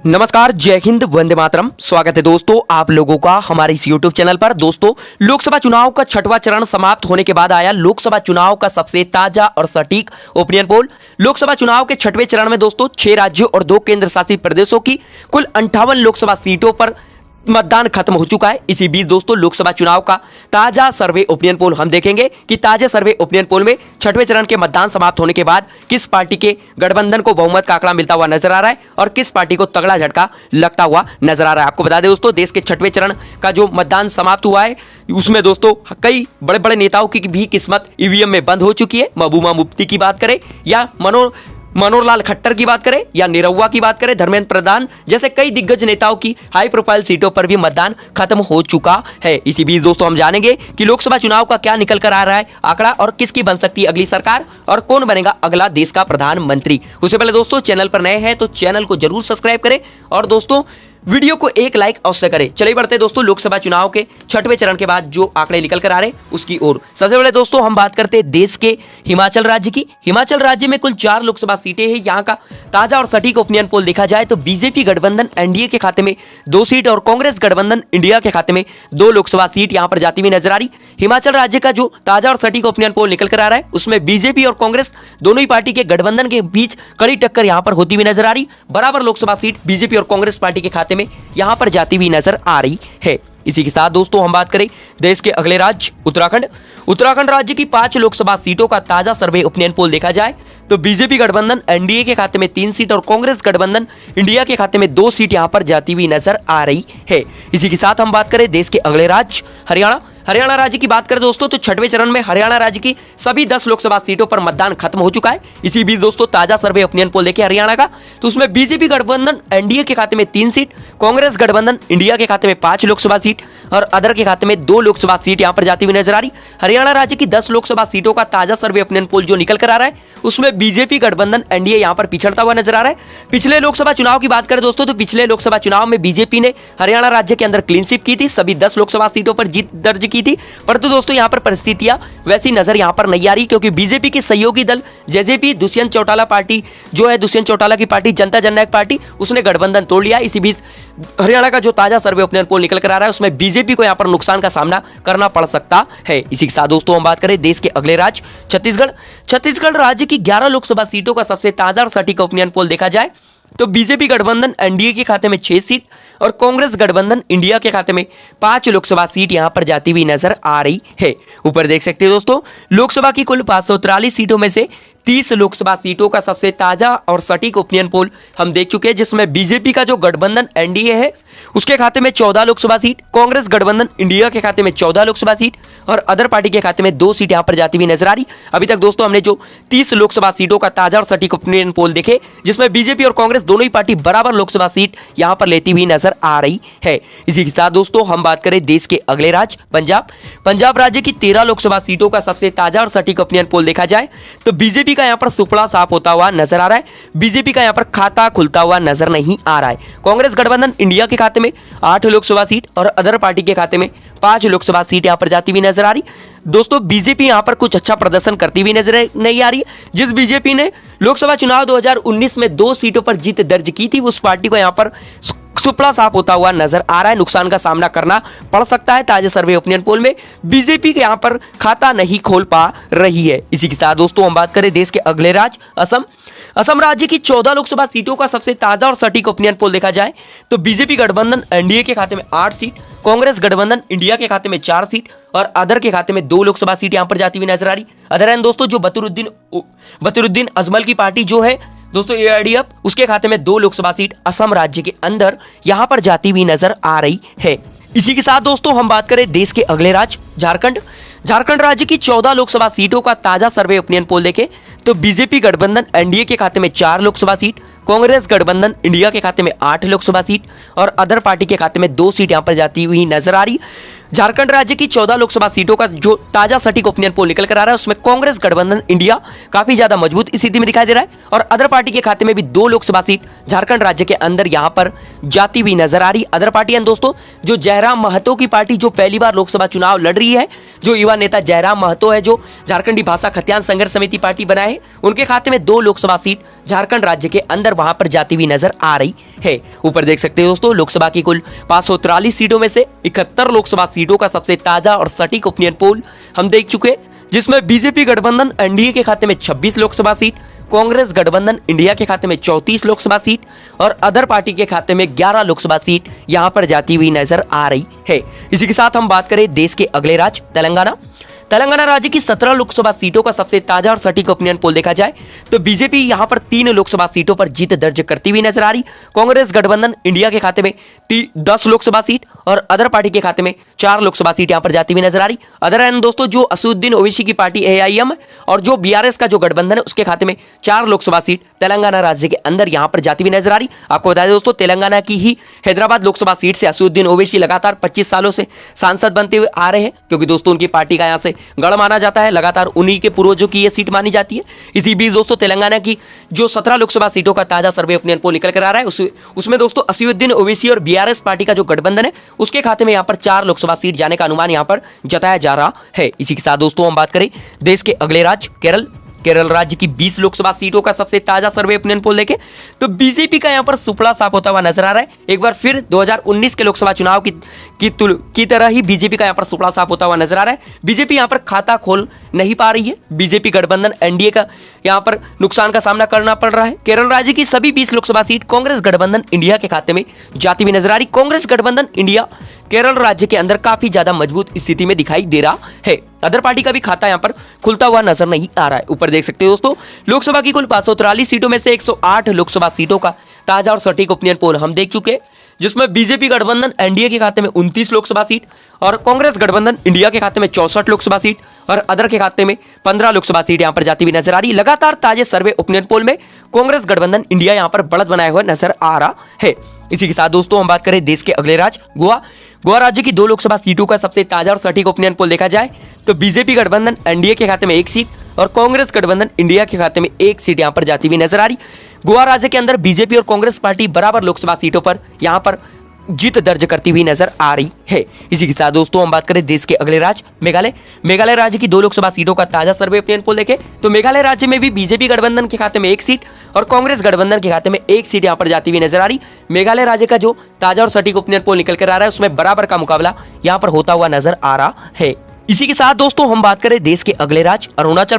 नमस्कार, जय हिंद, वंदे मातरम। स्वागत है दोस्तों आप लोगों का हमारे इस YouTube चैनल पर। दोस्तों, लोकसभा चुनाव का छठवां चरण समाप्त होने के बाद आया लोकसभा चुनाव का सबसे ताजा और सटीक ओपिनियन पोल। लोकसभा चुनाव के छठवें चरण में दोस्तों 6 राज्यों और 2 केंद्र शासित प्रदेशों की कुल 58 लोकसभा सीटों पर मतदान खत्म हो चुका है। इसी बीच दोस्तों लोकसभा चुनाव का ताजा सर्वे ओपिनियन पोल हम देखेंगे कि ताजे सर्वे ओपिनियन पोल में छठवें चरण के मतदान समाप्त होने के बाद किस पार्टी के गठबंधन को बहुमत का आंकड़ा मिलता हुआ नजर आ रहा है और किस पार्टी को तगड़ा झटका लगता हुआ नजर आ रहा है। आपको बता दें दोस्तों, देश के छठवें चरण का जो मतदान समाप्त हुआ है उसमें दोस्तों कई बड़े बड़े नेताओं की भी किस्मत ईवीएम में बंद हो चुकी है। महबूबा मुफ्ती की बात करें या मनोहर लाल खट्टर की बात करें या निरहुआ की बात करें, धर्मेंद्र प्रधान जैसे कई दिग्गज नेताओं की हाई प्रोफाइल सीटों पर भी मतदान खत्म हो चुका है। इसी बीच दोस्तों हम जानेंगे कि लोकसभा चुनाव का क्या निकल कर आ रहा है आंकड़ा और किसकी बन सकती है अगली सरकार और कौन बनेगा अगला देश का प्रधानमंत्री। उससे पहले दोस्तों चैनल पर नए हैं तो चैनल को जरूर सब्सक्राइब करें और दोस्तों वीडियो को एक लाइक अवश्य करें। चलिए बढ़ते हैं दोस्तों लोकसभा चुनाव के छठवें चरण के बाद जो आंकड़े निकल कर आ रहे हैं उसकी ओर। सबसे पहले दोस्तों हम बात करते हैं देश के हिमाचल राज्य की। हिमाचल राज्य में कुल 4 लोकसभा सीटें हैं। यहाँ का ताजा और सटीक ओपिनियन पोल देखा जाए तो बीजेपी गठबंधन एनडीए के खाते में 2 सीट और कांग्रेस गठबंधन इंडिया के खाते में 2 लोकसभा सीट यहाँ पर जाती हुई नजर आ रही। हिमाचल राज्य का जो ताजा और सटीक ओपिनियन पोल निकल कर आ रहा है उसमें बीजेपी और कांग्रेस दोनों ही पार्टी के गठबंधन के बीच कड़ी टक्कर यहाँ पर होती हुई नजर आ रही। बराबर लोकसभा सीट बीजेपी और कांग्रेस पार्टी के खाते में यहाँ पर जाती हुई नजर आ रही है। इसी के साथ दोस्तों हम बात करें देश के अगले राज्य उत्तराखंड राज्य की 5 लोकसभा सीटों का ताजा सर्वे ओपिनियन पोल देखा जाए तो बीजेपी गठबंधन एनडीए के खाते में 3 सीट और कांग्रेस गठबंधन इंडिया के खाते में 2 सीट यहां पर जाती हुई नजर आ रही है। इसी के साथ हम बात करें देश के अगले राज्य हरियाणा राज्य की बात करें दोस्तों तो छठवें चरण में हरियाणा राज्य की सभी 10 लोकसभा सीटों पर मतदान खत्म हो चुका है। इसी बीच दोस्तों ताजा सर्वे ओपिनियन पोल देखे हरियाणा का तो उसमें बीजेपी गठबंधन एनडीए के खाते में 3 सीट, कांग्रेस गठबंधन इंडिया के खाते में 5 लोकसभा सीट और अदर के खाते में 2 लोकसभा सीट यहां पर जाती हुई नजर आ रही। हरियाणा राज्य की 10 लोकसभा सीटों का ताजा सर्वे ओपिनियन पोल जो निकल कर आ रहा है उसमें बीजेपी गठबंधन एनडीए यहां पर पिछड़ता हुआ नजर आ रहा है। पिछले लोकसभा चुनाव की बात करें दोस्तों तो पिछले लोकसभा चुनाव में बीजेपी ने हरियाणा राज्य के अंदर क्लीन स्वीप की थी, सभी 10 लोकसभा सीटों पर जीत दर्ज की थी। परंतु दोस्तों यहां पर परिस्थितियां वैसी नजर यहां पर नहीं आ रही क्योंकि बीजेपी के सहयोगी दल जेजेपी दुष्यंत चौटाला पार्टी जो है दुष्यंत चौटाला की पार्टी जनता जननायक पार्टी उसने गठबंधन तोड़ लिया। इसी बीच हरियाणा का जो ताजा सर्वे ओपिनियन पोल निकल कर आ रहा है उसमें बीजेपी को यहां पर नुकसान का सामना करना पड़ सकता है। इसी के साथ दोस्तों हम बात करें देश के अगले राज्य छत्तीसगढ़ राज्य की 11 लोकसभा सीटों का सबसे ताजा और सटीक ओपिनियन पोल देखा जाए तो बीजेपी गठबंधन एनडीए के खाते में 6 सीट और कांग्रेस गठबंधन इंडिया के खाते में 5 लोकसभा सीट यहां पर जाती हुई नजर आ रही है। ऊपर देख सकते हैं दोस्तों लोकसभा की कुल 543 सीटों में से 30 लोकसभा सीटों का सबसे ताजा और सटीक ओपिनियन पोल हम देख चुके हैं जिसमें बीजेपी का जो गठबंधन एनडीए है उसके खाते में 14 लोकसभा सीट, कांग्रेस गठबंधन इंडिया के खाते में 14 लोकसभा सीट और अदर पार्टी के खाते में 2 सीट यहां पर जाती हुई नजर आ रही। अभी तक दोस्तों हमने जो 30 लोकसभा सीटों का ताजा और सटीक ओपिनियन पोल देखे जिसमें बीजेपी और कांग्रेस दोनों ही पार्टी बराबर लोकसभा सीट यहां पर लेती हुई नजर आ रही है। इसी के साथ दोस्तों हम बात करें देश के अगले राज्य पंजाब राज्य की 13 लोकसभा सीटों का सबसे ताजा और सटीक ओपिनियन पोल देखा जाए तो बीजेपी का यहां पर सुपड़ा साफ होता हुआ नजर आ रहा है। बीजेपी का यहां पर खाता खुलता हुआ नजर नहीं आ रहा है। कांग्रेस गठबंधन इंडिया के खाते में 8 लोकसभा सीट और अदर पार्टी के खाते में 5 लोकसभा सीट यहां पर जाती हुई नजर आ रही। दोस्तों बीजेपी यहां पर कुछ अच्छा प्रदर्शन करती हुई नजर नहीं आ रही है। जिस बीजेपी ने लोकसभा चुनाव 2019 में 2 सीटों पर जीत दर्ज की थी उस पार्टी को यहां पर सुपड़ा साफ होता हुआ नजर आ रहा है। नुकसान का सामना करना पड़ सकता है। ताजे सर्वे ओपिनियन पोल में बीजेपी के यहां पर खाता नहीं खोल पा रही है। इसी के साथ दोस्तों हम बात करें देश के अगले राज्य असम राज्य की 14 लोकसभा सीटों का सबसे ताजा और सटीक ओपिनियन पोल देखा जाए तो बीजेपी गठबंधन एनडीए के खाते में 8 सीट, कांग्रेस गठबंधन इंडिया के खाते में 4 सीट और अदर के खाते में 2 लोकसभा सीट यहां पर जाती हुई नजर आ रही। अदर एंड दोस्तों जो बतरुद्दीन अजमल की पार्टी जो है दोस्तों एआईडीएफ उसके खाते में 2 लोकसभा सीट असम राज्य के अंदर यहां पर जाती हुई नजर आ रही है। इसी के साथ दोस्तों हम बात करें देश के अगले राज्य झारखंड राज्य की 14 लोकसभा सीटों का ताजा सर्वे ओपिनियन पोल देखे तो बीजेपी गठबंधन एनडीए के खाते में 4 लोकसभा सीट, कांग्रेस गठबंधन इंडिया के खाते में 8 लोकसभा सीट और अदर पार्टी के खाते में 2 सीट यहां पर जाती हुई नजर आ रही। झारखंड राज्य की 14 लोकसभा सीटों का जो ताजा सटीक ओपिनियन पोल निकल कर आ रहा है उसमें कांग्रेस गठबंधन इंडिया काफी ज्यादा मजबूत स्थिति में दिखाई दे रहा है और अदर पार्टी के खाते में भी 2 लोकसभा सीट झारखंड राज्य के अंदर यहां पर जाती हुई नजर आ रही। अदर पार्टियां दोस्तों जो जयराम महतो की पार्टी जो पहली बार लोकसभा चुनाव लड़ रही है, जो युवा नेता जयराम महतो है जो झारखंडी भाषा खतियान संघर्ष समिति पार्टी बनाए, उनके खाते में 2 लोकसभा सीट झारखंड राज्य के अंदर वहां पर जाती हुई नजर आ रही है। ऊपर देख सकते हैं दोस्तों, लोकसभा की कुल 543 सीटों में से 71 लोकसभा सीटों का सबसे ताजा और सटीक ओपिनियन पोल हम देख चुके हैं, जिसमें बीजेपी गठबंधन एनडीए के खाते में 26 लोकसभा सीट, कांग्रेस गठबंधन इंडिया के खाते में 34 लोकसभा सीट और अदर पार्टी के खाते में 11 लोकसभा सीट यहां पर जाती हुई नजर आ रही है। इसी के साथ हम बात करें देश के अगले राज्य तेलंगाना राज्य की 17 लोकसभा सीटों का सबसे ताजा और सटीक ओपिनियन पोल देखा जाए तो बीजेपी यहां पर 3 लोकसभा सीटों पर जीत दर्ज करती हुई नजर आ रही। कांग्रेस गठबंधन इंडिया के खाते में 10 लोकसभा सीट और अदर पार्टी के खाते में 4 लोकसभा सीट यहां पर जाती हुई नजर आ रही। अदर एंड दोस्तों, जो असदुद्दीन ओवैसी की पार्टी एआईएम और जो बीआरएस का जो गठबंधन है उसके खाते में 4 लोकसभा सीट तेलंगाना राज्य के अंदर यहां पर जाती हुई नजर आ रही। आपको बता दें दोस्तों, तेलंगाना की ही हैदराबाद लोकसभा सीट से असदुद्दीन ओवैसी लगातार 25 सालों से सांसद बनते हुए आ रहे हैं, क्योंकि दोस्तों उनकी पार्टी का यहां से गढ़ माना जाता है, लगातार उन्हीं के पूर्वजों की यह सीट मानी जाती है। इसी बीच दोस्तों, तेलंगाना की जो 17 लोकसभा सीटों का ताजा सर्वे ओपिनियन पोल निकल कर आ रहा है उसमें दोस्तों असदुद्दीन ओवैसी और बीआरएस पार्टी का जो गठबंधन है उसके खाते में यहां पर 4 लोकसभा सीट जाने का अनुमान यहां पर जताया जा रहा है। इसी के साथ दोस्तों हम बात करें देश के अगले राज्य केरल राज्य की 20 लोकसभा सीटों का सबसे ताजा सर्वे ओपिनियन पोल देखें तो बीजेपी का यहां पर सुपड़ा साफ होता हुआ नजर आ रहा है। एक बार फिर 2019 के लोकसभा चुनाव की तरह ही बीजेपी का यहां पर सुपड़ा साफ होता हुआ नजर आ रहा है। बीजेपी यहां पर खाता खोल नहीं पा रही है। बीजेपी गठबंधन एनडीए का यहां पर नुकसान का सामना करना पड़ रहा है। केरल राज्य की सभी 20 लोकसभा सीट कांग्रेस गठबंधन इंडिया के खाते में जाती हुई नजर आ रही। कांग्रेस गठबंधन इंडिया केरल राज्य के अंदर काफी ज्यादा मजबूत स्थिति में दिखाई दे रहा है। अदर पार्टी का भी खाता यहां पर खुलता हुआ नजर नहीं आ रहा है। ऊपर देख सकते हो दोस्तों, लोकसभा की कुल 543 सीटों में से 108 लोकसभा सीटों का ताजा और सटीक ओपिनियन पोल हम देख चुके हैं, जिसमें बीजेपी गठबंधन एनडीए के खाते में 29 लोकसभा सीट और कांग्रेस गठबंधन इंडिया के खाते में 64 लोकसभा सीट और अदर के खाते में 15 लोकसभा सीट यहां पर जाती हुई नजर आ रही। लगातार ताजे सर्वे ओपिनियन पोल में कांग्रेस गठबंधन इंडिया यहां पर बढ़त बनाए हुए नजर आ रहा है। इसी के साथ दोस्तों हम बात करें देश के अगले राज्य गोवा राज्य की 2 लोकसभा सीटों का सबसे ताजा और सटीक ओपिनियन पोल देखा जाए तो बीजेपी गठबंधन एनडीए के खाते में 1 सीट और कांग्रेस गठबंधन इंडिया के खाते में 1 सीट यहां पर जाती हुई नजर आ रही। गोवा राज्य के अंदर बीजेपी और कांग्रेस पार्टी बराबर लोकसभा सीटों पर यहां पर जीत दर्ज करती हुई नजर आ रही है। इसी के साथ दोस्तों हम बात करें देश के अगले राज्य मेघालय राज्य की 2 लोकसभा सीटों का ताजा सर्वे ओपिनियन पोल देखें तो मेघालय राज्य में भी बीजेपी गठबंधन के खाते में 1 सीट और कांग्रेस गठबंधन के खाते में 1 सीट यहां पर जाती हुई नजर आ रही। मेघालय राज्य का जो ताजा और सटीक ओपिनियन पोल निकल कर आ रहा है उसमें बराबर का मुकाबला यहां पर होता हुआ नजर आ रहा है। इसी के साथ दोस्तों हम बात करें देश के अगले राज्य अरुणाचल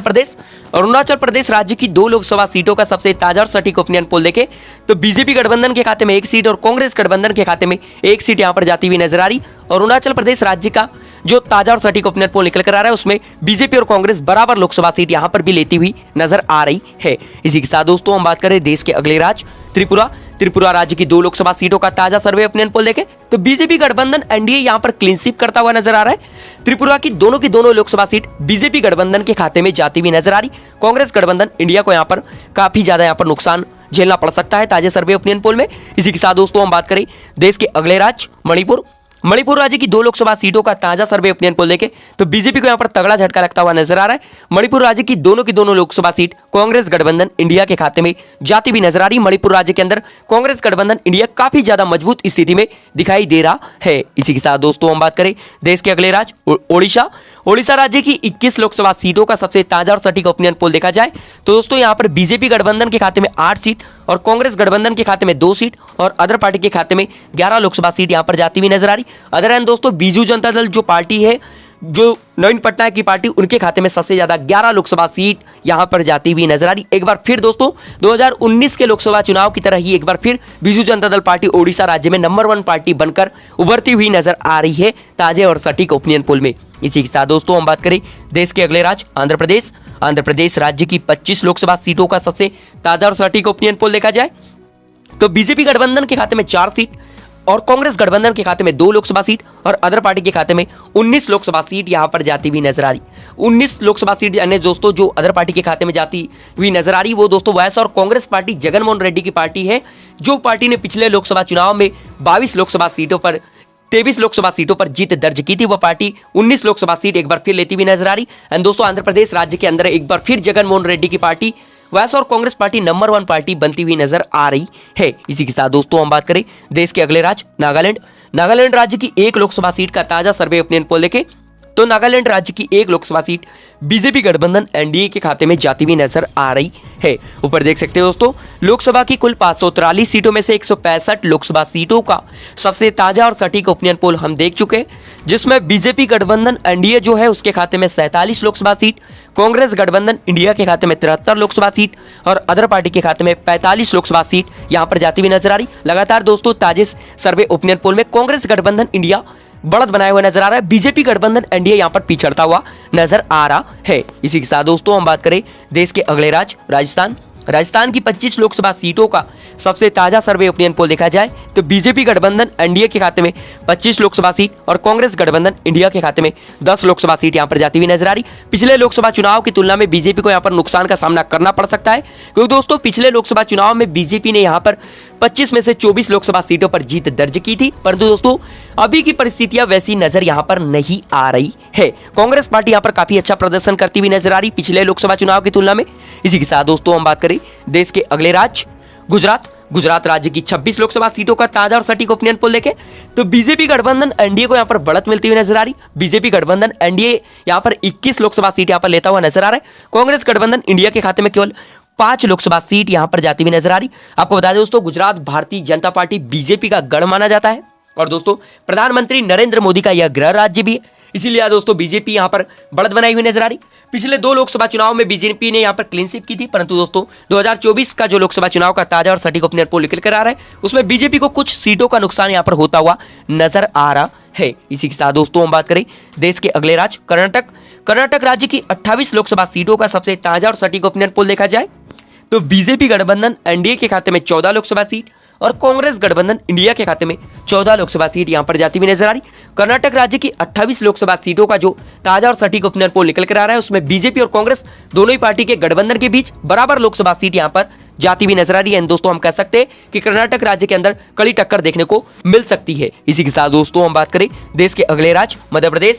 प्रदेश राज्य की 2 लोकसभा सीटों का सबसे ताजा और सटीक ओपिनियन पोल देखें तो बीजेपी गठबंधन के खाते में 1 सीट और कांग्रेस गठबंधन के खाते में 1 सीट यहां पर जाती हुई नजर आ रही। अरुणाचल प्रदेश राज्य का जो ताजा और सटीक ओपिनियन पोल निकल कर आ रहा है उसमें बीजेपी और कांग्रेस बराबर लोकसभा सीट यहां पर भी लेती हुई नजर आ रही है। इसी के साथ दोस्तों हम बात करें देश के अगले राज्य त्रिपुरा राज्य की 2 लोकसभा सीटों का ताजा सर्वे ओपिनियन पोल देखें तो बीजेपी गठबंधन एनडीए यहां पर क्लीन स्वीप करता हुआ नजर आ रहा है। त्रिपुरा की दोनों लोकसभा सीट बीजेपी गठबंधन के खाते में जाती हुई नजर आ रही। कांग्रेस गठबंधन इंडिया को यहां पर काफी ज्यादा यहां पर नुकसान झेलना पड़ सकता है ताजे सर्वे ओपिनियन पोल में। इसी के साथ दोस्तों हम बात करें देश के अगले राज्य मणिपुर राज्य की 2 लोकसभा सीटों का ताजा सर्वे ओपिनियन पोल देखें तो बीजेपी को यहां पर तगड़ा झटका लगता हुआ नजर आ रहा है। मणिपुर राज्य की दोनों लोकसभा सीट कांग्रेस गठबंधन इंडिया के खाते में जाती हुई नजर आ रही। मणिपुर राज्य के अंदर कांग्रेस गठबंधन इंडिया काफी ज्यादा मजबूत स्थिति में दिखाई दे रहा है। इसी के साथ दोस्तों हम बात करें देश के अगले राज्य ओडिशा राज्य की 21 लोकसभा सीटों का सबसे ताजा और सटीक ओपिनियन पोल देखा जाए तो दोस्तों यहां पर बीजेपी गठबंधन के खाते में 8 सीट और कांग्रेस गठबंधन के खाते में 2 सीट और अदर पार्टी के खाते में 11 लोकसभा सीट यहां पर जाती हुई नजर आ रही। अदर एंड दोस्तों बीजू जनता दल जो पार्टी है, जो नवीन पटनायक की पार्टी, उनके खाते में सबसे ज्यादा 11 लोकसभा सीट यहां पर जाती हुई नजर आ रही। एक बार फिर दोस्तों 2019 के लोकसभा चुनाव की तरह ही एक बार फिर बीजू जनता दल पार्टी ओडिशा राज्य में नंबर 1 पार्टी बनकर उभरती हुई नजर आ रही है ताजे और सटीक ओपिनियन पोल में। इसी के साथ दोस्तों हम बात करें देश के अगले राज्य आंध्र प्रदेश राज्य की 25 लोकसभा सीटों का सबसे ताजा और सटीक ओपिनियन पोल देखा जाए तो बीजेपी गठबंधन के खाते में 4 सीट और कांग्रेस गठबंधन के खाते में 2 लोकसभा सीट और अदर पार्टी के खाते में 19 लोकसभा सीट यहां पर जाती हुई नजर आ रही। 19 लोकसभा सीट यानी दोस्तों जो अदर पार्टी के खाते में जाती हुई नजर आ रही वो दोस्तों वाईएसआर और कांग्रेस पार्टी जगनमोहन रेड्डी की पार्टी है, जो पार्टी ने पिछले लोकसभा चुनाव में 23 लोकसभा सीटों पर जीत दर्ज की थी। वह पार्टी 19 लोकसभा सीट एक बार फिर लेती हुई नजर आ रही। एंड दोस्तों आंध्र प्रदेश राज्य के अंदर एक बार फिर जगनमोहन रेड्डी की पार्टी वाईएसआर और कांग्रेस पार्टी नंबर 1 पार्टी बनती हुई नजर आ रही है। इसी के साथ दोस्तों हम बात करें देश के अगले राज्य नागालैंड राज्य की 1 लोकसभा सीट का ताजा सर्वे ओपिनियन पोल देखें तो नागालैंड राज्य की एक लोकसभा सीट बीजेपी गठबंधन एनडीए के खाते में जाती हुई नजर आ रही है। ऊपर देख सकते हो दोस्तों, लोकसभा की कुल 543 सीटों में से 165 लोकसभा सीटों का सबसे ताजा और सटीक ओपिनियन पोल हम देख चुके हैं, जिसमें बीजेपी गठबंधन एनडीए जो है उसके खाते में 47 लोकसभा सीट, कांग्रेस गठबंधन इंडिया के खाते में 73 लोकसभा सीट और अदर पार्टी के खाते में 45 लोकसभा सीट यहां पर जाती हुई नजर आ रही। लगातार दोस्तों ताजे सर्वे ओपिनियन पोल में कांग्रेस गठबंधन इंडिया बढ़त बनाए हुए नजर आ रहा है, बीजेपी गठबंधन एनडीए यहां पर पिछड़ता हुआ नजर आ रहा है। इसी के साथ दोस्तों हम बात करें देश के अगले राज्य राजस्थान की 25 लोकसभा सीटों का सबसे ताजा सर्वे ओपिनियन पोल देखा जाए तो बीजेपी गठबंधन एनडीए के खाते में 25 लोकसभा सीट और कांग्रेस गठबंधन इंडिया के खाते में 10 लोकसभा सीट यहां पर जाती हुई नजर आ रही। पिछले लोकसभा चुनाव की तुलना में बीजेपी को यहां पर नुकसान का सामना करना पड़ सकता है, क्योंकि दोस्तों पिछले लोकसभा चुनाव में बीजेपी ने यहां पर 25 में से 24 लोकसभा सीटों पर जीत दर्ज की थी, परंतु दोस्तों अभी की परिस्थितियां वैसी नजर यहां पर नहीं आ रही है। कांग्रेस पार्टी यहां पर काफी अच्छा प्रदर्शन करती हुई नजर आ रही पिछले लोकसभा चुनाव की तुलना में। इसी के साथ दोस्तों हम बात करें देश के अगले राज्य गुजरात राज्य की 26 लोकसभा सीटों का ताजा और सटीक ओपिनियन पोल देखें तो बीजेपी गठबंधन एनडीए को यहां पर बढ़त मिलती हुई नजर आ रही। बीजेपी गठबंधन एनडीए यहां पर 21 लोकसभा सीट यहां पर लेता हुआ नजर आ रहा है। कांग्रेस गठबंधन इंडिया के खाते में केवल 5 लोकसभा सीट यहां पर जाती हुई नजर आ रही। आपको बता दें दोस्तों, गुजरात भारतीय जनता पार्टी बीजेपी का गढ़ माना जाता है और दोस्तों प्रधानमंत्री नरेंद्र मोदी का यह गृह राज्य भी है, इसीलिए दोस्तों बीजेपी यहां पर बढ़त बनाई हुई नजर आ रही। पिछले 2 लोकसभा चुनाव में बीजेपी ने यहां पर क्लीन स्वीप की थी, परंतु दोस्तों 2024 का जो लोकसभा चुनाव का ताजा और सटीक ओपिनियन पोल निकल कर आ रहा है उसमें बीजेपी को कुछ सीटों का नुकसान यहां पर होता हुआ नजर आ रहा है। इसी के साथ दोस्तों हम बात करें देश के अगले राज्य कर्नाटक राज्य की 28 लोकसभा सीटों का सबसे ताजा और सटीक ओपिनियन पोल देखा जाए तो बीजेपी गठबंधन एनडीए के खाते में 14 लोकसभा सीट और कांग्रेस गठबंधन इंडिया के खाते में 14 लोकसभा सीट यहां पर जाती हुई नजर आ रही। कर्नाटक राज्य की 28 लोकसभा सीटों का जो ताजा और सटीक ओपिनियन पोल निकल कर आ रहा है उसमें बीजेपी और कांग्रेस दोनों ही पार्टी के गठबंधन के बीच बराबर लोकसभा सीट यहां पर जाती हुई नजर आ रही है। दोस्तों हम कह सकते हैं कि कर्नाटक राज्य के अंदर कड़ी टक्कर देखने को मिल सकती है। इसी के साथ दोस्तों हम बात करें देश के अगले राज्य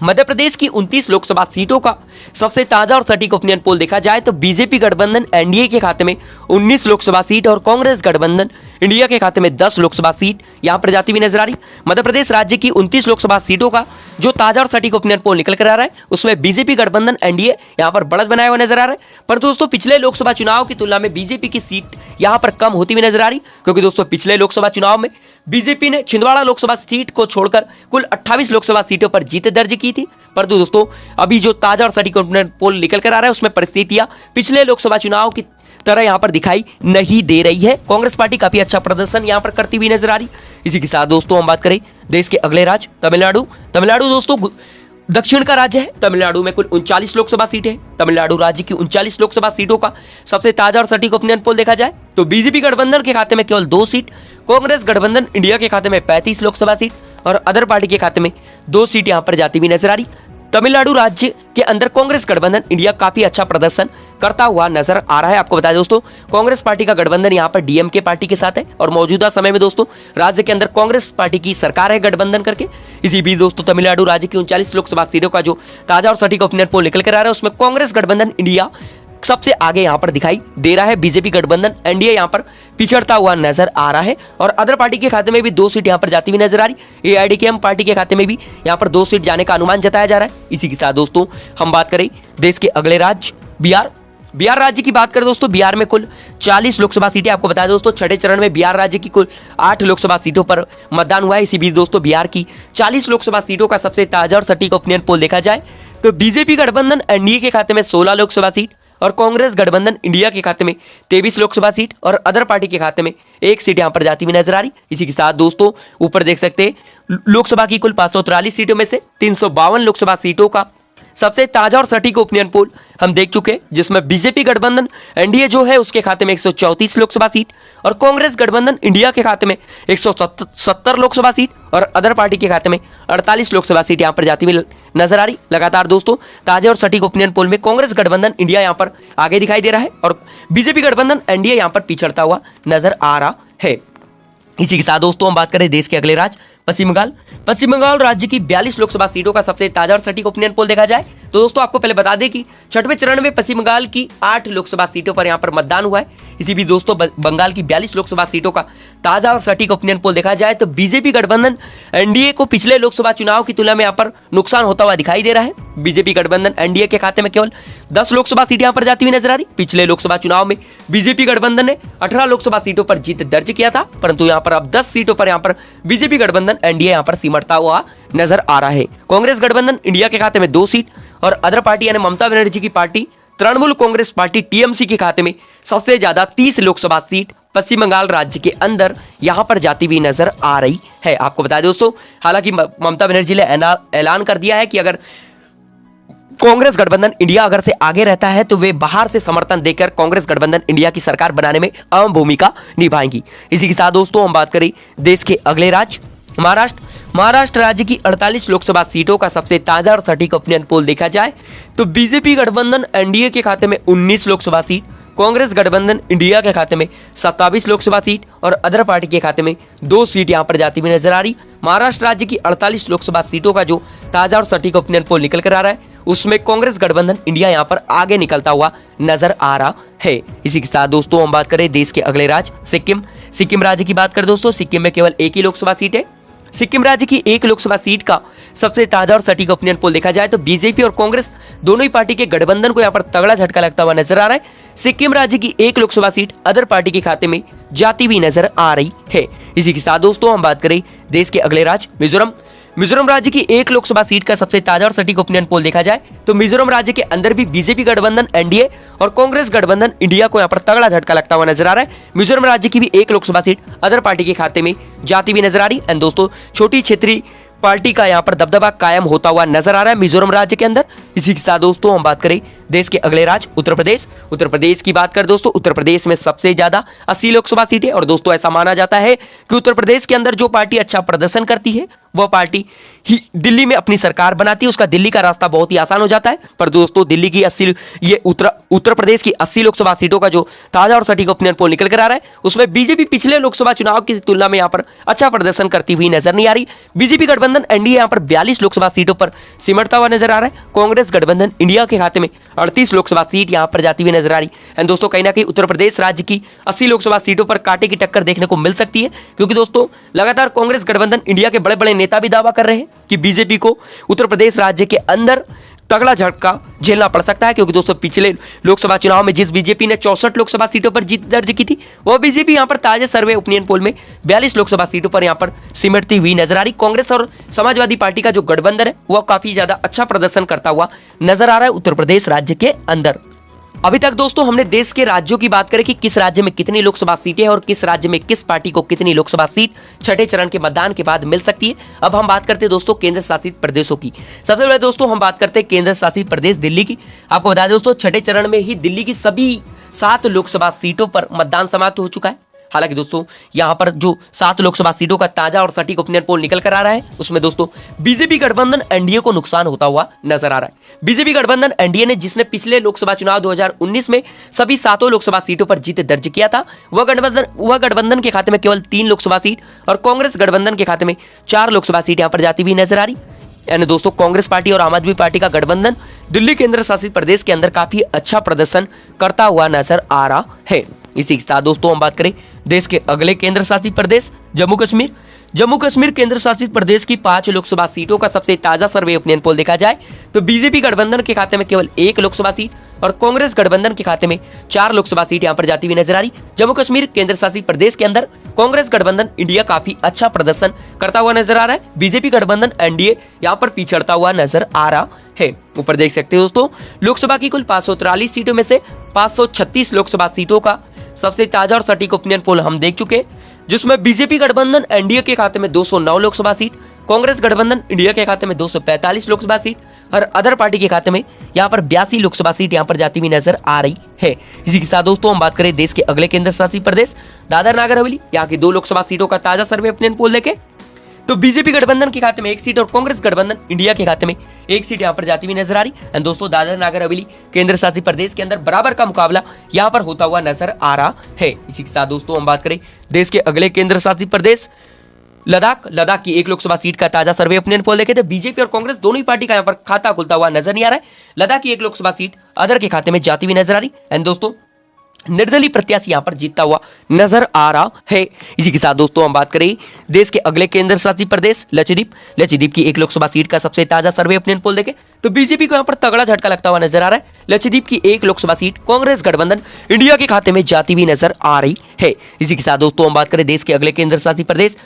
मध्य प्रदेश की 29 लोकसभा सीटों का सबसे ताजा और सटीक ओपिनियन पोल देखा जाए तो बीजेपी गठबंधन एनडीए के खाते में 19 लोकसभा सीट और कांग्रेस गठबंधन इंडिया के खाते में 10 लोकसभा सीट यहां पर जाती हुई नजर आ रही। मध्य प्रदेश राज्य की 29 लोकसभा सीटों का जो ताजा और सटीक ओपिनियन पोल निकल कर आ रहा है उसमें बीजेपी गठबंधन एनडीए यहां पर बढ़त बनाया हुआ नजर आ रहा है, पर दोस्तों पिछले लोकसभा चुनाव की तुलना में बीजेपी की सीट यहां पर कम होती हुई नजर आ रही, क्योंकि दोस्तों पिछले लोकसभा चुनाव में बीजेपी ने छिंदवाड़ा लोकसभा सीट को छोड़कर कुल 28 लोकसभा सीटों पर जीत दर्ज की थी, परंतु दोस्तों अभी जो ताजा और सटीक ओपिनियन पोल निकल कर आ रहा है उसमें परिस्थितियां पिछले लोकसभा चुनाव की तरह यहां पर दिखाई नहीं दे रही है। कांग्रेस पार्टी काफी अच्छा प्रदर्शन यहां पर करती हुई नजर आ रही। इसी के साथ दोस्तों हम बात करें देश के अगले राज्य तमिलनाडु दोस्तों दक्षिण का राज्य है। तमिलनाडु में कुल 39 लोकसभा सीटें हैं। तमिलनाडु राज्य की 39 लोकसभा सीटों का सबसे ताजा और सटीक ओपिनियन पोल देखा जाए तो बीजेपी गठबंधन के खाते में केवल 2 सीट, कांग्रेस गठबंधन इंडिया के खाते में 35 लोकसभा सीट और अदर पार्टी के खाते में 2 सीट यहां पर जाती हुई नजर आ रही। तमिलनाडु राज्य के अंदर कांग्रेस गठबंधन इंडिया काफी अच्छा प्रदर्शन करता हुआ नजर आ रहा है। आपको बताया दोस्तों कांग्रेस पार्टी का गठबंधन यहां पर डीएमके पार्टी के साथ है और मौजूदा समय में दोस्तों राज्य के अंदर कांग्रेस पार्टी की सरकार है गठबंधन करके। इसी बीच दोस्तों तमिलनाडु राज्य की 39 लोकसभा सीटों का जो ताजा और सटीक ओपिनियन पोल निकल कर आ रहा है उसमें कांग्रेस गठबंधन इंडिया सबसे आगे यहां पर दिखाई दे रहा है। बीजेपी गठबंधन एनडीए यहां पर पिछड़ता हुआ नजर आ रहा है और अदर पार्टी के खाते में भी 2 सीट यहां पर जाती हुई नजर आ रही। एआईडीएमके पार्टी के खाते में भी यहां पर 2 सीट जाने का अनुमान जताया जा रहा है। इसी के साथ दोस्तों हम बात करें देश के अगले राज्य बिहार राज्य की बात करें दोस्तों, बिहार में कुल 40 लोकसभा सीटें। आपको बताया दोस्तों छठे चरण में बिहार राज्य की कुल 8 लोकसभा सीटों पर मतदान हुआ है। इसी बीच दोस्तों बिहार की 40 लोकसभा सीटों का सबसे ताजा और सटीक ओपिनियन पोल देखा जाए तो बीजेपी गठबंधन एनडीए के खाते में 16 लोकसभा सीट और कांग्रेस गठबंधन इंडिया के खाते में 23 लोकसभा सीट और अदर पार्टी के खाते में 1 सीट यहां पर जाती हुई नजर आ रही। इसी के साथ दोस्तों ऊपर देख सकते हैं लोकसभा की कुल 543 सीटों में से 352 लोकसभा सीटों का सबसे ताजा और सटीक ओपिनियन पोल हम देख चुके हैं, जिसमें बीजेपी गठबंधन एनडीए जो है उसके खाते में 134 लोकसभा सीट और कांग्रेस गठबंधन इंडिया के खाते में 170 लोकसभा सीट और अदर पार्टी के खाते में 48 लोकसभा सीट यहां पर जाती हुई नजर आ रही। लगातार दोस्तों ताजे और सटीक ओपिनियन पोल में कांग्रेस गठबंधन इंडिया यहां पर आगे दिखाई दे रहा है और बीजेपी गठबंधन एनडीए यहां पर पिछड़ता हुआ नजर आ रहा है। इसी के साथ दोस्तों हम बात करें देश के अगले राज्य पश्चिम बंगाल राज्य की 42 लोकसभा सीटों का सबसे ताजा और सटीक ओपिनियन पोल देखा जाए तो दोस्तों आपको पहले बता दें कि छठवें चरण में पश्चिम बंगाल की 8 लोकसभा सीटों पर यहाँ पर मतदान हुआ है। इसी भी दोस्तों बंगाल की 42 लोकसभा सीटों का ताजा और सटीक ओपिनियन पोल देखा जाए तो बीजेपी गठबंधन एनडीए को पिछले लोकसभा चुनाव की तुलना में यहाँ पर नुकसान होता हुआ दिखाई दे रहा है। बीजेपी गठबंधन एनडीए के खाते में केवल 10 लोकसभा सीटें यहाँ पर जाती हुई नजर आ रही। पिछले लोकसभा चुनाव में बीजेपी गठबंधन ने 18 लोकसभा सीटों पर जीत दर्ज किया था, परंतु यहाँ पर अब 10 सीटों पर यहाँ पर बीजेपी गठबंधन एनडीए यहाँ पर सिमटता हुआ नजर आ रहा है। कांग्रेस गठबंधन इंडिया के खाते में 2 सीट और अदर पार्टी यानी ममता बनर्जी की party Trinamool Congress party TMC के खाते में सबसे ज्यादा 30 लोकसभा सीट पश्चिम बंगाल राज्य के अंदर यहां पर जाती हुई नजर आ रही है। आपको बता दें दोस्तों, हालांकि ममता बनर्जी ने ऐलान कर दिया है कि अगर कांग्रेस गठबंधन इंडिया अगर से आगे रहता है तो वे बाहर से समर्थन देकर कांग्रेस गठबंधन इंडिया की सरकार बनाने में अहम भूमिका निभाएंगी। इसी के साथ दोस्तों हम बात करें देश के अगले राज्य महाराष्ट्र राज्य की 48 लोकसभा सीटों का सबसे ताजा और सटीक ओपिनियन पोल देखा जाए तो बीजेपी गठबंधन एनडीए के खाते में 19 लोकसभा सीट, कांग्रेस गठबंधन इंडिया के खाते में 27 लोकसभा सीट और अदर पार्टी के खाते में 2 सीट यहां पर जाती हुई नजर आ रही। महाराष्ट्र राज्य की 48 लोकसभा सीटों का जो ताजा और सटीक ओपिनियन पोल निकल कर आ रहा है उसमें कांग्रेस गठबंधन इंडिया यहां पर आगे निकलता हुआ नजर आ रहा है। इसी के साथ दोस्तों हम बात करें देश के अगले राज्य सिक्किम राज्य की बात करें दोस्तों, सिक्किम में केवल एक ही लोकसभा सीट है। सिक्किम राज्य की 1 लोकसभा सीट का सबसे ताजा और सटीक ओपिनियन पोल देखा जाए तो बीजेपी और कांग्रेस दोनों ही पार्टी के गठबंधन को यहां पर तगड़ा झटका लगता हुआ नजर आ रहा है। सिक्किम राज्य की 1 लोकसभा सीट अदर पार्टी के खाते में जाती हुई नजर आ रही है। इसी के साथ दोस्तों हम बात करें देश के अगले राज्य मिजोरम राज्य की 1 लोकसभा सीट का सबसे ताजा और सटीक ओपिनियन पोल देखा जाए तो मिजोरम राज्य के अंदर भी बीजेपी गठबंधन एनडीए और कांग्रेस गठबंधन इंडिया को यहां पर तगड़ा झटका लगता हुआ नजर आ रहा है। मिजोरम राज्य की भी 1 लोकसभा सीट अदर पार्टी के खाते में जाती हुई नजर आ रही। एंड दोस्तों छोटी क्षेत्रीय पार्टी का यहां पर दबदबा कायम होता हुआ नजर आ रहा है मिजोरम राज्य के अंदर। इसी के साथ दोस्तों हम बात करें देश के अगले राज्य उत्तर प्रदेश की बात करें दोस्तों, उत्तर प्रदेश में सबसे ज्यादा 80 लोकसभा सीटें और दोस्तों ऐसा माना जाता है कि उत्तर प्रदेश के अंदर जो पार्टी अच्छा प्रदर्शन करती है वह पार्टी ही दिल्ली में अपनी सरकार बनाती है, उसका दिल्ली का रास्ता बहुत ही आसान हो जाता है। पर दोस्तों दिल्ली की 80 ये उत्तर प्रदेश की 80 लोकसभा सीटों का जो ताजा और सटीक ओपिनियन पोल निकल कर आ रहा है उसमें बीजेपी पिछले लोकसभा चुनाव की तुलना में यहां पर अच्छा प्रदर्शन करती हुई नजर नहीं आ रही। बीजेपी गठबंधन एनडीए यहां पर 42 लोकसभा सीटों पर सिमटता हुआ नजर आ रहा है। कांग्रेस गठबंधन इंडिया के खाते में 38 लोकसभा सीट यहां पर जाती हुई नजर आ रही। एंड दोस्तों कहीं ना कहीं उत्तर प्रदेश राज्य की 80 लोकसभा सीटों पर कांटे की टक्कर देखने को मिल सकती है, क्योंकि दोस्तों लगातार कांग्रेस गठबंधन इंडिया के बड़े बड़े नेता भी दावा कर रहे हैं कि बीजेपी को उत्तर प्रदेश राज्य के अंदर तगड़ा झटका झेलना पड़ सकता है, क्योंकि दोस्तों पिछले लोकसभा चुनाव में जिस बीजेपी ने 64 लोकसभा सीटों पर जीत दर्ज की थी वह बीजेपी यहां पर ताजे सर्वे ओपिनियन पोल में 42 लोकसभा सीटों पर यहां पर सिमटती हुई नजर आ रही। कांग्रेस और समाजवादी पार्टी का जो गठबंधन है वह काफी ज्यादा अच्छा प्रदर्शन करता हुआ नजर आ रहा है उत्तर प्रदेश राज्य के अंदर। अभी तक दोस्तों हमने देश के राज्यों की बात करें कि किस राज्य में कितनी लोकसभा सीटें हैं और किस राज्य में किस पार्टी को कितनी लोकसभा सीट छठे चरण के मतदान के बाद मिल सकती है। अब हम बात करते हैं दोस्तों केंद्र शासित प्रदेशों की। सबसे पहले दोस्तों हम बात करते हैं केंद्र शासित प्रदेश दिल्ली की। आपको बता दें दोस्तों छठे चरण में ही दिल्ली की सभी 7 लोकसभा सीटों पर मतदान समाप्त हो चुका है। हालांकि दोस्तों यहां पर जो 7 लोकसभा सीटों का ताजा और सटीक ओपिनियन पोल निकल कर आ रहा है उसमें दोस्तों बीजेपी गठबंधन एनडीए को नुकसान होता हुआ नजर आ रहा है। बीजेपी गठबंधन एनडीए ने जिसने पिछले लोकसभा चुनाव 2019 में सभी 7 लोकसभा सीटों पर जीत दर्ज किया था वह गठबंधन के खाते में केवल 3 लोकसभा सीट और कांग्रेस गठबंधन के खाते में 4 लोकसभा सीट यहां पर जाती हुई नजर आ रही। यानी दोस्तों कांग्रेस पार्टी और आम आदमी पार्टी का गठबंधन दिल्ली केंद्र शासित प्रदेश के अंदर काफी अच्छा प्रदर्शन करता हुआ नजर आ रहा है। इसी के साथ दोस्तों हम बात करें देश के अगले केंद्र शासित प्रदेश जम्मू कश्मीर केंद्र शासित प्रदेश की 5 लोकसभा सीटों का सबसे ताजा सर्वे ओपिनियन पोल देखा जाए तो बीजेपी गठबंधन के खाते में केवल 1 लोकसभा सीट और कांग्रेस गठबंधन के खाते में 4 लोकसभा सीट यहां पर जाती हुई नजर आ रही। जम्मू कश्मीर केंद्र शासित प्रदेश के अंदर कांग्रेस गठबंधन इंडिया काफी अच्छा प्रदर्शन करता हुआ नजर आ रहा है। बीजेपी गठबंधन एनडीए यहां पर पिछड़ता हुआ नजर आ रहा है। ऊपर देख सकते हैं दोस्तों लोकसभा की कुल 543 सीटों में से 536 लोकसभा सीटों का सबसे ताजा और सटीक ओपिनियन पोल हम देख चुके हैं, जिसमें बीजेपी गठबंधन एनडीए के खाते में 209 लोकसभा सीट, कांग्रेस गठबंधन इंडिया के खाते में 245 लोकसभा सीट और अदर पार्टी के खाते में यहां पर 82 लोकसभा सीट यहां पर जाती हुई नजर आ रही है। इसी के साथ दोस्तों हम बात करें देश के अगले केंद्र शासित प्रदेश दादर नागर हवेली। यहां की 2 लोकसभा सीटों का ताजा सर्वे ओपिनियन पोल देखें तो बीजेपी गठबंधन के खाते में 1 सीट और कांग्रेस गठबंधन इंडिया के खाते में 1 सीट यहां पर जाती हुई नजर आ रही। एंड दोस्तों दादर नागर हवेली केंद्र शासित प्रदेश के अंदर बराबर का मुकाबला यहां पर होता हुआ नजर आ रहा है। इसी के साथ दोस्तों हम बात करें देश के अगले केंद्र शासित प्रदेश लद्दाख की एक लोकसभा सीट का ताजा सर्वे ओपिनियन पोल देखे तो बीजेपी और कांग्रेस दोनों ही पार्टी का यहाँ पर खाता खुलता हुआ नजर नहीं आ रहा है। लद्दाख की एक लोकसभा सीट अदर के खाते में जाती हुई नजर आ रही। एंड दोस्तों निर्दलीय प्रत्याशी यहां पर जीतता हुआ नजर आ रहा है। इसी के साथ दोस्तों हम बात करें देश के अगले केंद्र शासित प्रदेश लक्षद्वीप की एक लोकसभा सीट का सबसे ताजा सर्वे ओपिनियन पोल देखें तो बीजेपी को यहां पर तगड़ा झटका लगता हुआ नजर आ रहा है। लक्षद्वीप की एक लोकसभा सीट कांग्रेस गठबंधन इंडिया के खाते में जाती हुई नजर आ रही है। इसी के साथ दोस्तों हम बात करें देश के अगले केंद्र शासित प्रदेश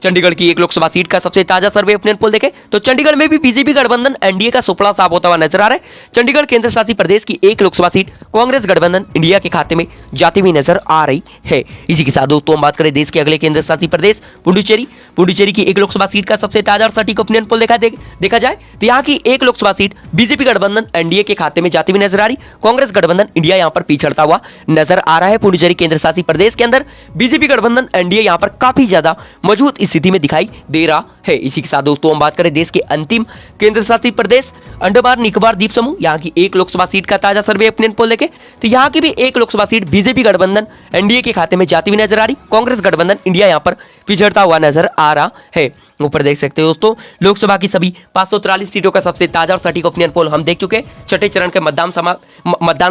चंडीगढ़ की एक लोकसभा सीट का सबसे ताजा सर्वे ओपिनियन पोल देखें तो चंडीगढ़ में भी बीजेपी गठबंधन एनडीए का सुपड़ा साफ होता हुआ नजर आ रहा है। चंडीगढ़ केंद्र शासित प्रदेश की एक लोकसभा सीट कांग्रेस गठबंधन इंडिया के खाते में जाती हुई नजर आ रही है। इसी के साथ दोस्तों हम बात करें देश के अगले केंद्र शासित प्रदेश पुडुचेरी की एक लोकसभा सीट का सबसे ताजा और सटीक ओपिनियन पोल देखा जाए तो यहाँ की एक लोकसभा सीट बीजेपी गठबंधन एनडीए के खाते में जाती हुई नजर आ रही। कांग्रेस गठबंधन इंडिया यहाँ पर पिछड़ता हुआ नजर आ रहा है। पुडुचेरी केंद्र शासित प्रदेश के अंदर बीजेपी गठबंधन एनडीए यहाँ पर काफी ज्यादा मजबूत स्थिति में दिखाई दे रहा है। इसी के साथ दोस्तों हम बात करें देश के अंतिम केंद्र शासित प्रदेश अंडमान निकोबार द्वीप समूह यहाँ की एक लोकसभा सीट का ताजा सर्वे ओपिनियन पोल देखें तो यहाँ की भी एक लोकसभा सीट बीजेपी गठबंधन एनडीए के खाते में जाती हुई नजर आ रही। कांग्रेस गठबंधन इंडिया यहाँ पर पिछड़ता हुआ नजर आ रहा है। ऊपर देख सकते हो दोस्तों लोकसभा की सभी 543 सीटों का सबसे ताजा और सटीक ओपिनियन पोल हम देख चुके हैं। छठे चरण के मतदान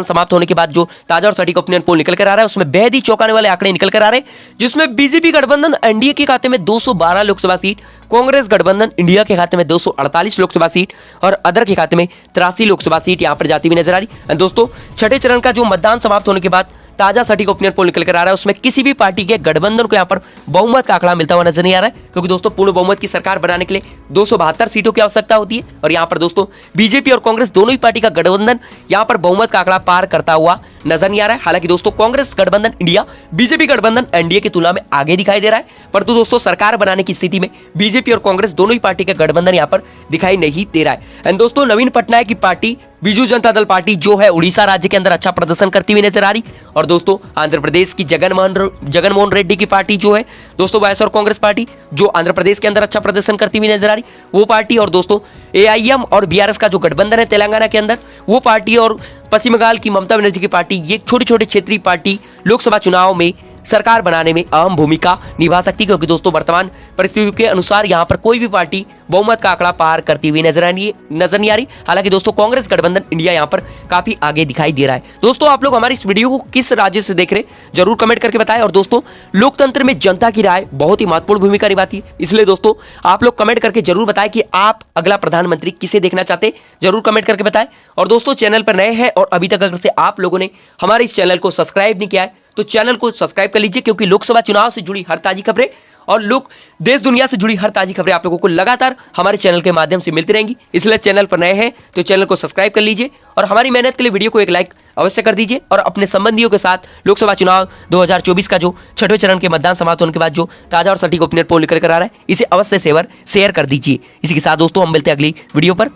समाप्त होने के बाद जो ताजा और सटीक ओपिनियन पोल निकल कर आ रहा है उसमें बेहद ही चौंकाने वाले आंकड़े निकल कर आ रहे हैं, जिसमें बीजेपी गठबंधन एनडीए के खाते में 212 लोकसभा सीट, कांग्रेस गठबंधन इंडिया के खाते में 248 लोकसभा सीट और अदर के खाते में 83 लोकसभा सीट यहां पर जाती हुई नजर आ रही। दोस्तों छठे चरण का जो मतदान समाप्त होने के बाद ताजा सटीक ओपिनियन पोल निकल कर आ रहा है उसमें किसी भी पार्टी के गठबंधन को यहां पर बहुमत का आंकड़ा मिलता हुआ नजर नहीं आ रहा है, क्योंकि दोस्तों पूर्ण बहुमत की सरकार बनाने के लिए 272 सीटों की आवश्यकता होती है और यहां पर दोस्तों बीजेपी और कांग्रेस दोनों ही पार्टी का गठबंधन यहां पर बहुमत का आंकड़ा पार करता हुआ नजर नहीं आ रहा है। हालांकि दोस्तों कांग्रेस गठबंधन इंडिया बीजेपी गठबंधन एनडीए की तुलना में आगे दिखाई दे रहा है, परंतु दोस्तों सरकार बनाने की स्थिति में बीजेपी और कांग्रेस दोनों ही पार्टी का गठबंधन यहां पर दिखाई नहीं दे रहा है। एंड दोस्तों नवीन पटनायक की पार्टी बीजू जनता दल पार्टी जो है उड़ीसा राज्य के अंदर अच्छा प्रदर्शन करती हुई नजर आ रही और दोस्तों आंध्र प्रदेश की जगनमोहन रेड्डी की पार्टी जो है दोस्तों वाईएसआर कांग्रेस पार्टी जो आंध्र प्रदेश के अंदर अच्छा प्रदर्शन करती हुई नजर आ रही वो पार्टी और दोस्तों एआईएम और बीआरएस का जो गठबंधन है तेलंगाना के अंदर वो पार्टी और पश्चिम बंगाल की ममता बनर्जी की पार्टी ये छोटे छोटे क्षेत्रीय पार्टी लोकसभा चुनाव में सरकार बनाने में अहम भूमिका निभा सकती है, क्योंकि दोस्तों वर्तमान परिस्थितियों के अनुसार यहां पर कोई भी पार्टी बहुमत का आंकड़ा पार करती हुई नजर नहीं आ रही। हालांकि दोस्तों कांग्रेस गठबंधन इंडिया यहां पर काफी आगे दिखाई दे रहा है। दोस्तों आप लोग हमारी इस वीडियो को किस राज्य से देख रहे हैं जरूर कमेंट करके बताएं। और दोस्तों लोकतंत्र में जनता की राय बहुत ही महत्वपूर्ण भूमिका निभाती है, इसलिए दोस्तों आप लोग कमेंट करके जरूर बताएं कि आप अगला प्रधानमंत्री किसे देखना चाहते, जरूर कमेंट करके बताएं। और दोस्तों चैनल पर नए हैं और अभी तक अगर से आप लोगों ने हमारे इस चैनल को सब्सक्राइब नहीं किया है तो चैनल को सब्सक्राइब कर लीजिए, क्योंकि लोकसभा चुनाव से जुड़ी हर ताजी खबरें और देश दुनिया से जुड़ी हर ताजी खबरें आप लोगों को लगातार हमारे चैनल के माध्यम से मिलती रहेंगी। इसलिए चैनल पर नए हैं तो चैनल को सब्सक्राइब कर लीजिए और हमारी मेहनत के लिए वीडियो को एक लाइक अवश्य कर दीजिए और अपने संबंधियों के साथ लोकसभा चुनाव 2024 का जो छठवें चरण के मतदान समाप्त होने के बाद जो ताजा और सटीक ओपिनियन पोल निकल कर आ रहा है इसे अवश्य शेयर कर दीजिए। इसी के साथ दोस्तों हम मिलते हैं अगली वीडियो पर।